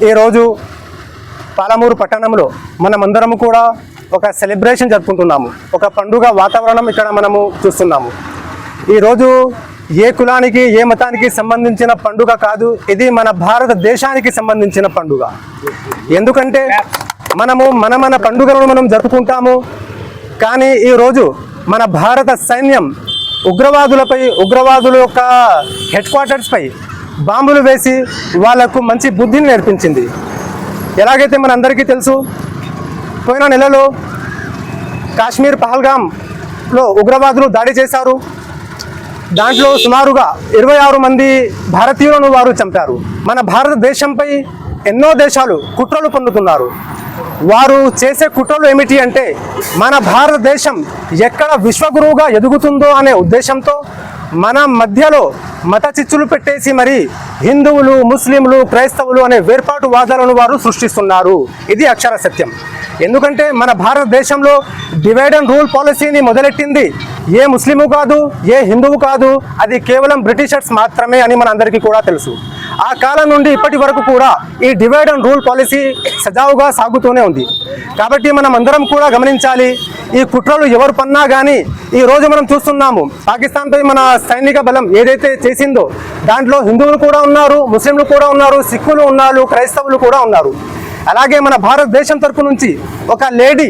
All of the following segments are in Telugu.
ఈరోజు పాలమూరు పట్టణంలో మనమందరం కూడా ఒక సెలబ్రేషన్ జరుపుకుంటున్నాము. ఒక పండుగ వాతావరణం ఇక్కడ మనము చూస్తున్నాము. ఈరోజు ఏ కులానికి ఏ మతానికి సంబంధించిన పండుగ కాదు, ఇది మన భారతదేశానికి సంబంధించిన పండుగ. ఎందుకంటే మన పండుగలను మనం జరుపుకుంటాము. కానీ ఈరోజు మన భారత సైన్యం ఉగ్రవాదుల యొక్క హెడ్ క్వార్టర్స్పై బాంబులు వేసి వాళ్లకు మంచి బుద్ధిని నేర్పించింది. ఎలాగైతే మనందరికీ తెలుసు, పోయిన నెలలో కాశ్మీర్ పహల్గామ్లో ఉగ్రవాదులు దాడి చేశారు. దాంట్లో సుమారుగా 26 మంది భారతీయులను వారు చంపారు. మన భారతదేశంపై ఎన్నో దేశాలు కుట్రలు పొందుతున్నారు. వారు చేసే కుట్రలు ఏమిటి అంటే, మన భారతదేశం ఎక్కడ విశ్వగురువుగా ఎదుగుతుందో అనే ఉద్దేశంతో మన మధ్యలో మత చిచ్చులు పెట్టేసి మరి హిందువులు, ముస్లింలు, క్రైస్తవులు అనే వేర్పాటు వాదాలను వారు సృష్టిస్తున్నారు. ఇది అక్షర సత్యం. ఎందుకంటే మన భారతదేశంలో డివైడ్ అండ్ రూల్ పాలసీని మొదలెట్టింది ఏ ముస్లిము కాదు, ఏ హిందువు కాదు, అది కేవలం బ్రిటిషర్స్ మాత్రమే అని మనందరికీ కూడా తెలుసు. ఆ కాలం నుండి ఇప్పటి వరకు కూడా ఈ డివైడ్ అండ్ రూల్ పాలసీ సజావుగా సాగుతూనే ఉంది. కాబట్టి మనం అందరం కూడా గమనించాలి, ఈ కుట్రలు ఎవరు పన్నా కానీ ఈరోజు మనం చూస్తున్నాము, పాకిస్తాన్పై మన సైనిక బలం ఏదైతే చేసిందో దాంట్లో హిందువులు కూడా ఉన్నారు, ముస్లింలు కూడా ఉన్నారు, సిక్కులు ఉన్నారు, క్రైస్తవులు కూడా ఉన్నారు. అలాగే మన భారతదేశం తరపు నుంచి ఒక లేడీ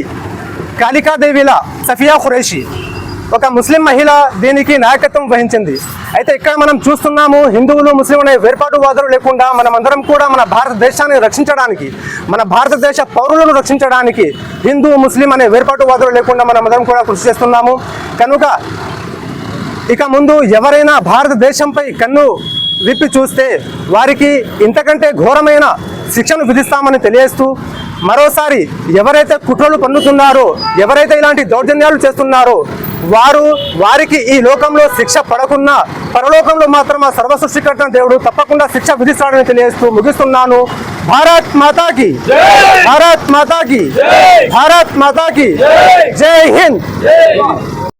కాళికాదేవిలా సఫియా ఖురేషి, ఒక ముస్లిం మహిళ దీనికి నాయకత్వం వహించింది. అయితే ఇక్కడ మనం చూస్తున్నాము, హిందువులు, ముస్లిం అనే వేర్పాటువాదులు లేకుండా మనమందరం కూడా మన భారతదేశాన్ని రక్షించడానికి, మన భారతదేశ పౌరులను రక్షించడానికి హిందూ, ముస్లిం అనే వేర్పాటువాదులు లేకుండా మనమందరం కూడా కృషి చేస్తున్నాము. కనుక ఇక ముందు ఎవరైనా భారతదేశంపై కన్ను విప్పి చూస్తే వారికి ఇంతకంటే ఘోరమైన శిక్షను విధిస్తామని తెలియజేస్తూ, మరోసారి ఎవరైతే కుట్రలు పన్నుతున్నారో, ఎవరైతే ఇలాంటి దౌర్జన్యాలు చేస్తున్నారో వారికి ఈ లోకంలో శిక్ష పడకున్నా పరలోకంలో మాత్రం ఆ సర్వసృష్టికర్త దేవుడు తప్పకుండా శిక్ష విధిస్తాడని తెలియజేస్తూ ముగిస్తున్నాను. భారత్ మాతాకి, భారత్ మాతాకి, భారత్ మాతాకి జై హింద్.